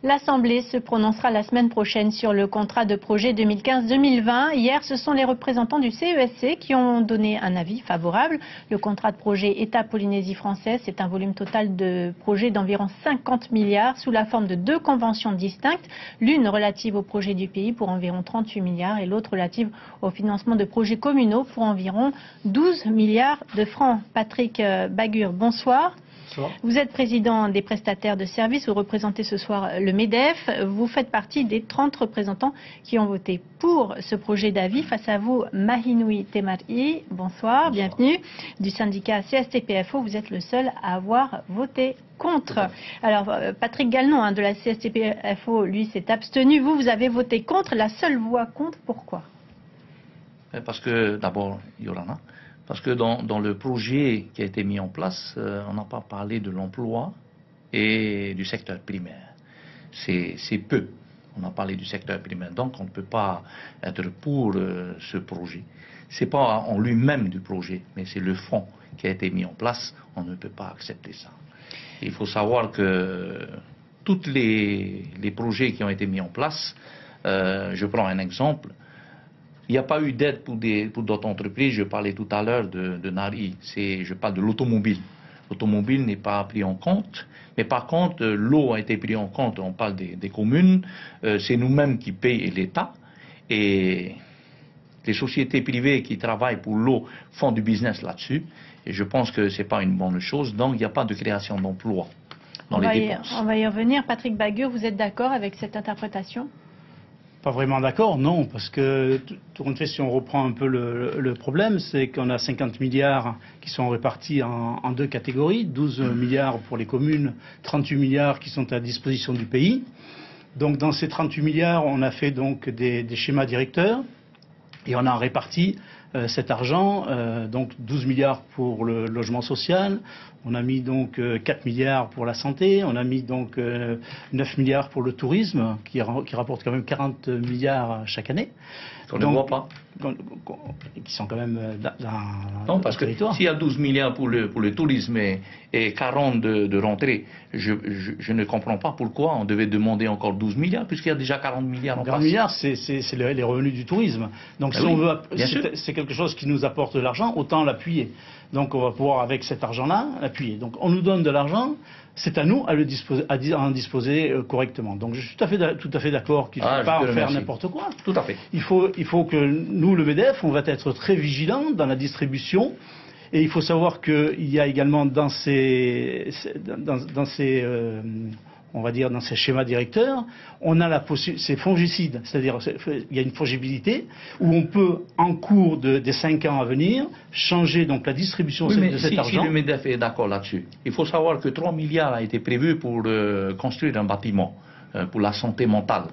L'Assemblée se prononcera la semaine prochaine sur le contrat de projet 2015-2020. Hier, ce sont les représentants du CESC qui ont donné un avis favorable. Le contrat de projet État Polynésie française, c'est un volume total de projets d'environ 50 milliards sous la forme de deux conventions distinctes, l'une relative au projet du pays pour environ 38 milliards et l'autre relative au financement de projets communaux pour environ 12 milliards de francs. Patrick Bagur, bonsoir. Vous êtes président des prestataires de services, vous représentez ce soir le MEDEF. Vous faites partie des 30 représentants qui ont voté pour ce projet d'avis. Face à vous, Mahinui Temari, bonsoir, bienvenue, du syndicat CSTPFO. Vous êtes le seul à avoir voté contre. Alors, Patrick Galnon de la CSTPFO, lui, s'est abstenu. Vous avez voté contre, la seule voix contre, pourquoi? Parce que, d'abord, Yorana, parce que dans le projet qui a été mis en place, on n'a pas parlé de l'emploi et du secteur primaire. C'est peu. On a parlé du secteur primaire. Donc on ne peut pas être pour ce projet. Ce n'est pas en lui-même du projet, mais c'est le fond qui a été mis en place. On ne peut pas accepter ça. Il faut savoir que tous les projets qui ont été mis en place, je prends un exemple, il n'y a pas eu d'aide pour d'autres entreprises. Je parlais tout à l'heure de Nari. Je parle de l'automobile. L'automobile n'est pas pris en compte. Mais par contre, l'eau a été pris en compte. On parle des communes. C'est nous-mêmes qui payons et l'État. Et les sociétés privées qui travaillent pour l'eau font du business là-dessus. Et je pense que ce n'est pas une bonne chose. Donc, il n'y a pas de création d'emplois dans les dépenses. On va y revenir. Patrick Bagur, vous êtes d'accord avec cette interprétation ? Pas vraiment d'accord, non, parce que tout compte fait, si on reprend un peu le problème, c'est qu'on a 50 milliards qui sont répartis en deux catégories, 12 milliards pour les communes, 38 milliards qui sont à disposition du pays. Donc dans ces 38 milliards, on a fait donc des schémas directeurs et on a réparti cet argent, donc 12 milliards pour le logement social, on a mis donc 4 milliards pour la santé, on a mis donc 9 milliards pour le tourisme, qui rapporte quand même 40 milliards chaque année. On ne voit pas. Qui sont quand même non, parce que s'il y a 12 milliards pour le tourisme et 40 de rentrée, je ne comprends pas pourquoi on devait demander encore 12 milliards, puisqu'il y a déjà 40 milliards en place. 40 milliards, c'est les revenus du tourisme. Donc si on veut, c'est quelque chose qui nous apporte de l'argent, autant l'appuyer. Donc on va pouvoir, avec cet argent-là, l'appuyer. Donc on nous donne de l'argent, c'est à nous à en disposer correctement. Donc je suis tout à fait d'accord qu'il ne faut pas en faire n'importe quoi. Tout à fait. Il faut que nous, le MEDEF, on va être très vigilants dans la distribution. Et il faut savoir qu'il y a également dans ces schémas directeurs, on a c'est fongicide, c'est-à-dire il y a une fongibilité où on peut, en cours des 5 ans à venir, changer donc la distribution de cet argent. Si le MEDEF est d'accord là-dessus, il faut savoir que 3 milliards a été prévu pour construire un bâtiment pour la santé mentale.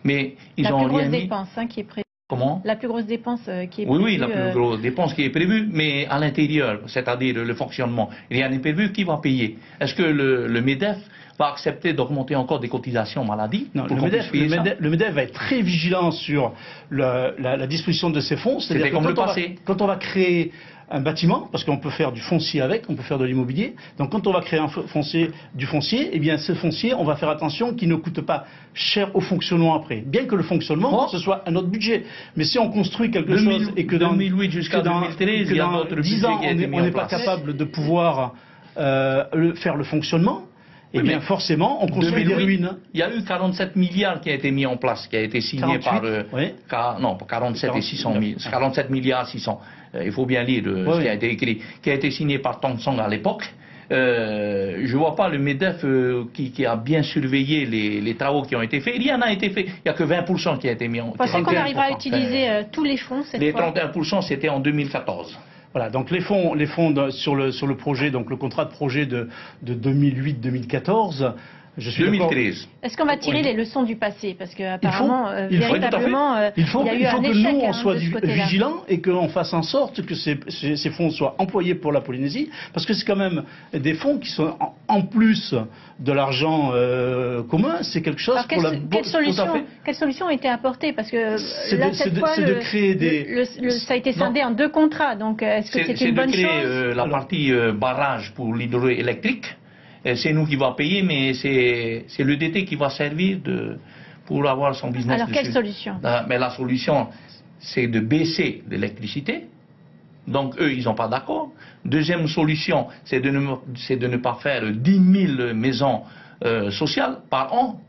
Mais ils ont rien mis. La plus grosse dépense qui est prévue. Comment? La plus grosse dépense qui est prévue. Oui, la plus grosse dépense qui est prévue, mais à l'intérieur, c'est-à-dire le fonctionnement, rien n'est prévu. Qui va payer? Est-ce que le MEDEF va accepter d'augmenter encore des cotisations maladie? Non, le MEDEF va être très vigilant sur la disposition de ces fonds. C'est-à-dire que quand on va créer un bâtiment, parce qu'on peut faire du foncier avec, on peut faire de l'immobilier. Donc quand on va créer du foncier, eh bien ce foncier, on va faire attention qu'il ne coûte pas cher au fonctionnement après. Bien que le fonctionnement, ce soit un autre budget. Mais si on construit quelque chose et que dans 2008 jusqu'à 2013, il y a d'autres 10 ans, on n'est pas capable de pouvoir faire le fonctionnement, eh bien forcément, on construit des ruines. Il y a eu 47 milliards qui a été mis en place, qui a été signé 48, par... non, 47 et 600 000. 47 milliards 600. Il faut bien lire ce qui a été écrit, qui a été signé par Tong Song à l'époque. Je ne vois pas le MEDEF qui a bien surveillé les travaux qui ont été faits. Il y en a été fait. Il n'y a que 20% qui a été mis en place. Pensez qu'on arrivera à utiliser tous les fonds cette fois? Les 31%, c'était en 2014. Voilà, donc les fonds sur le projet, donc le contrat de projet de 2008-2014. 2013. Est-ce qu'on va tirer les leçons du passé? Parce qu'apparemment, véritablement, il faut y a eu un échec, que nous, on soit de vigilants et qu'on fasse en sorte que ces fonds soient employés pour la Polynésie, parce que c'est quand même des fonds qui sont en plus de l'argent commun, c'est quelque chose pour la... Quelles solutions ont été apportées? Parce que là, cette fois, de créer ça a été scindé en deux contrats, donc est-ce que c'est une bonne chose? C'est de créer la partie barrage pour l'hydroélectrique. c'est nous qui va payer, mais c'est l'EDT qui va servir pour avoir son business. Alors, dessus. quelle solution? Mais la solution, c'est de baisser l'électricité. Donc, eux, ils n'ont pas d'accord. Deuxième solution, c'est de ne pas faire 10 000 maisons sociales par an,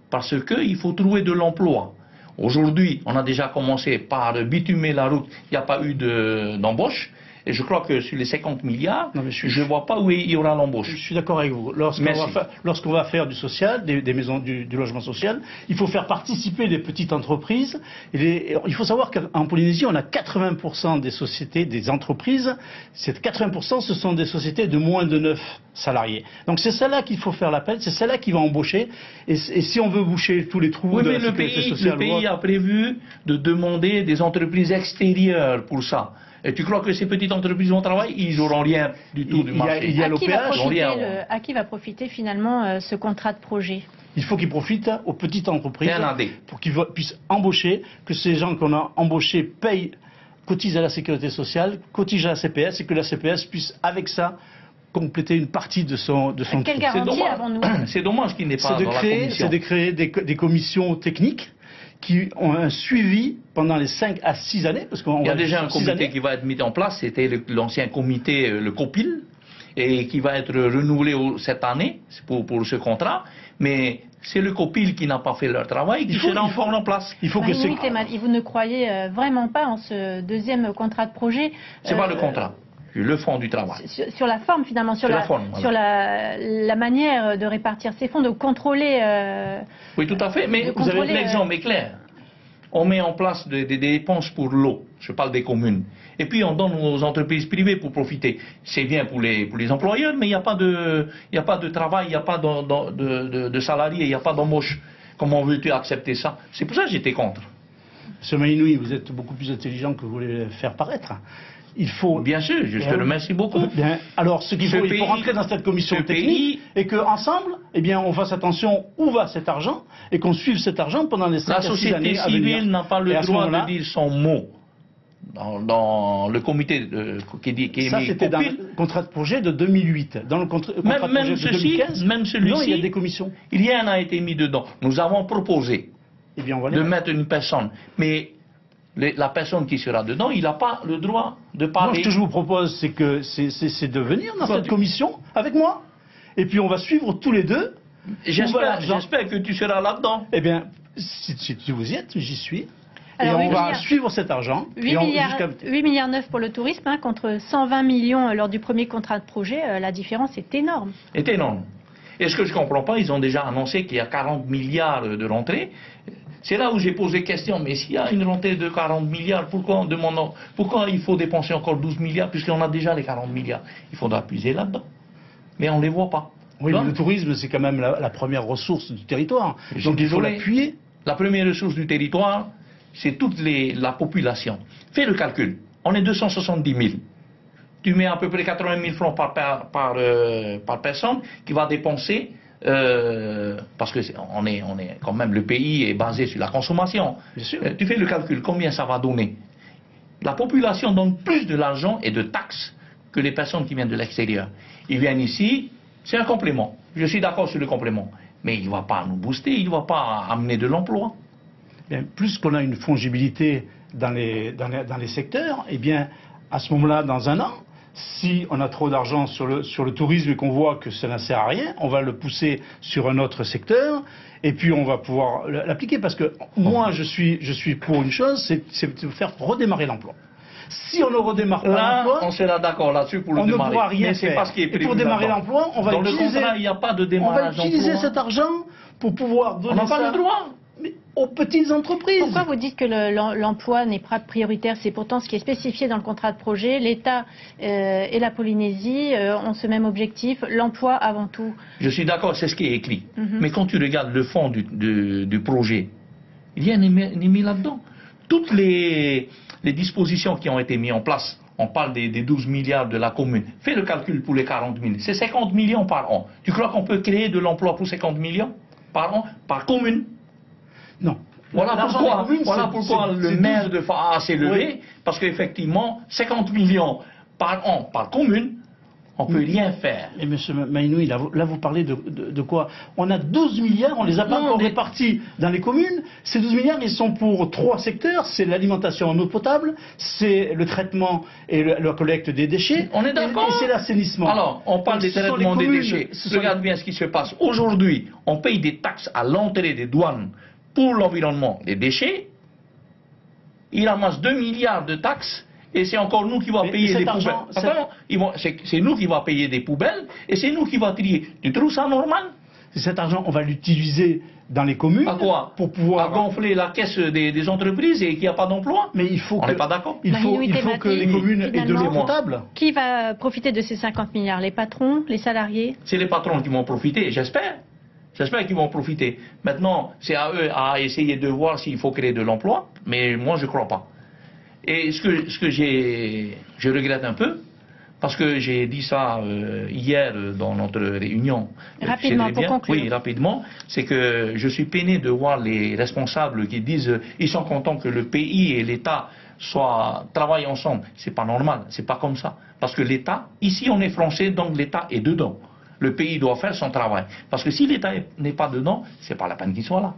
parce qu'il faut trouver de l'emploi. Aujourd'hui, on a déjà commencé par bitumer la route, il n'y a pas eu d'embauche. Et je crois que sur les 50 milliards, je ne vois pas où il y aura l'embauche. Je suis d'accord avec vous. Lorsqu'on va faire du social, des maisons du logement social, il faut faire participer les petites entreprises. Il faut savoir qu'en Polynésie, on a 80% des sociétés, des entreprises. Ces 80%, ce sont des sociétés de moins de 9 salariés. Donc c'est celle-là qu'il faut faire l'appel, c'est celle-là qui va embaucher. Et si on veut boucher tous les trous de la sécurité sociale... Le pays a prévu de demander des entreprises extérieures pour ça. Et tu crois que ces petites entreprises vont travailler? Ils n'auront rien du tout du marché. Il y a l'OPH. À qui va profiter finalement ce contrat de projet? Il faut qu'il profite aux petites entreprises pour qu'ils puissent embaucher, que ces gens qu'on a embauchés payent, cotisent à la sécurité sociale, cotisent à la CPS et que la CPS puisse avec ça compléter une partie de son Quelle garantie avons-nous? C'est dommage qu'il n'ait pas dans la commission. C'est de créer des commissions techniques qui ont un suivi pendant les 5 à 6 années. Parce il y a déjà un comité qui va être mis en place, c'était l'ancien comité, le COPIL, et qui va être renouvelé cette année pour ce contrat. Mais c'est le COPIL qui n'a pas fait leur travail, qui sera encore en place. Vous ne croyez vraiment pas en ce deuxième contrat de projet? C'est pas le contrat. Le fond du travail. Sur la forme, finalement, sur la manière de répartir ces fonds, de contrôler... oui, tout à fait, mais vous avez l'exemple est clair. On met en place des dépenses pour l'eau, je parle des communes, et puis on donne aux entreprises privées pour profiter. C'est bien pour les employeurs, mais il n'y a pas de travail, il n'y a pas de salariés, il n'y a pas d'embauche. Comment veux-tu accepter ça? C'est pour ça que j'étais contre. Monsieur Maïnoui, vous êtes beaucoup plus intelligent que vous voulez faire paraître. Il faut... Bien sûr, je te remercie beaucoup. Bien, alors, il faut rentrer dans cette commission technique et qu'ensemble, on fasse attention où va cet argent et qu'on suive cet argent pendant les 5 à 6 années à venir. La société civile n'a pas le droit de dire son mot dans le comité qui est ça, c'était dans le contrat de projet de 2008. Dans le contrat de projet de 2015, même celui-ci, il y a des commissions. Rien n'a été mis dedans. Nous avons proposé de mettre une personne, mais... la personne qui sera dedans, il n'a pas le droit de parler. Moi, ce que je vous propose, c'est de venir dans cette commission avec moi. Et puis, on va suivre tous les deux. J'espère que tu seras là-dedans. Eh bien, si vous y êtes, j'y suis. Alors, et on va suivre cet argent. 8 milliards 9 pour le tourisme, contre 120 millions lors du premier contrat de projet. La différence est énorme. C'est énorme. Et ce que je ne comprends pas, ils ont déjà annoncé qu'il y a 40 milliards de rentrées. C'est là où j'ai posé question, mais s'il y a une rentrée de 40 milliards, pourquoi il faut dépenser encore 12 milliards, puisqu'on a déjà les 40 milliards? Il faudra puiser là-dedans. Mais on ne les voit pas. Oui, mais le tourisme, c'est quand même la première ressource du territoire. Donc il faut l'appuyer. La première ressource du territoire, c'est toute la population. Fais le calcul. On est 270 000. Tu mets à peu près 80 000 francs par personne qui va dépenser... parce que on est quand même, le pays est basé sur la consommation. Bien sûr. Tu fais le calcul, combien ça va donner? La population donne plus de l'argent et de taxes que les personnes qui viennent de l'extérieur. Ils viennent ici, c'est un complément. Je suis d'accord sur le complément. Mais il ne va pas nous booster, il ne va pas amener de l'emploi. Plus qu'on a une fongibilité dans les secteurs, à ce moment-là, dans un an, si on a trop d'argent sur le tourisme et qu'on voit que ça ne sert à rien, on va le pousser sur un autre secteur et puis on va pouvoir l'appliquer. Parce que moi, je suis pour une chose, c'est de faire redémarrer l'emploi. Si on ne redémarre pas l'emploi, on sera d'accord là-dessus pour le démarrer. On ne pourra rien faire. Pas ce qui est prévu et pour démarrer l'emploi, on va utiliser... Dans le contrat, il n'y a pas de démarrage d'emploi. On va utiliser cet argent pour pouvoir donner ça... On n'a pas le droit. Mais aux petites entreprises. Pourquoi vous dites que l'emploi n'est pas prioritaire? C'est pourtant ce qui est spécifié dans le contrat de projet. L'État et la Polynésie ont ce même objectif, l'emploi avant tout. Je suis d'accord, c'est ce qui est écrit. Mais quand tu regardes le fond du projet, il y a un mis là-dedans. Toutes les dispositions qui ont été mises en place, on parle des 12 milliards de la commune. Fais le calcul pour les 40 000. C'est 50 millions par an. Tu crois qu'on peut créer de l'emploi pour 50 millions par an, par commune? Non. Voilà pourquoi le maire de Faa s'est levé, parce qu'effectivement, 50 millions par an, par commune, On ne peut rien faire. Et M. Maïnoui, là vous parlez de quoi? On a 12 milliards, on ne les a pas encore répartis dans les communes. Ces 12 milliards, ils sont pour 3 secteurs. C'est l'alimentation en eau potable, c'est le traitement et la collecte des déchets. On est d'accord. Et c'est l'assainissement. Alors, on parle des traitements des déchets. Regarde bien ce qui se passe. Aujourd'hui, on paye des taxes à l'entrée des douanes pour l'environnement des déchets. Il amasse 2 milliards de taxes. Et c'est encore nous qui allons payer les poubelles. C'est nous qui allons payer des poubelles et c'est nous qui allons trier. Tu trouves ça normal? Cet argent, on va l'utiliser dans les communes. À quoi? Pour pouvoir gonfler la caisse des entreprises et qu'il n'y a pas d'emploi. Mais il faut on n'est pas d'accord. Il faut que les communes aient de l'eau potable. Qui va profiter de ces 50 milliards? Les patrons, les salariés? C'est les patrons qui vont profiter, j'espère. J'espère qu'ils vont profiter. Maintenant, c'est à eux à essayer de voir s'il faut créer de l'emploi, mais moi je ne crois pas. Et ce que je regrette un peu, parce que j'ai dit ça hier dans notre réunion. Rapidement, pour conclure. Oui, rapidement, c'est que je suis peiné de voir les responsables qui disent ils sont contents que le pays et l'État travaillent ensemble. C'est pas normal, c'est pas comme ça. Parce que l'État, ici on est français, donc l'État est dedans. Le pays doit faire son travail. Parce que si l'État n'est pas dedans, c'est pas la peine qu'il soit là.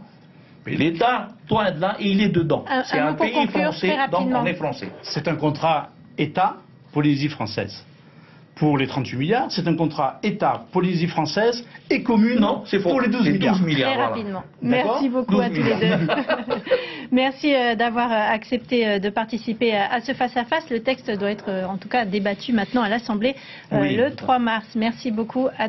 L'État doit être là et il est dedans. C'est un pays français, donc on est français. C'est un contrat État, Polynésie française. Pour les 38 milliards, c'est un contrat État, Polynésie française et commune pour les 12 milliards. Très rapidement. Merci beaucoup à tous les deux. Merci d'avoir accepté de participer à ce face-à-face. Le texte doit être en tout cas débattu maintenant à l'Assemblée le 3 mars. Merci beaucoup à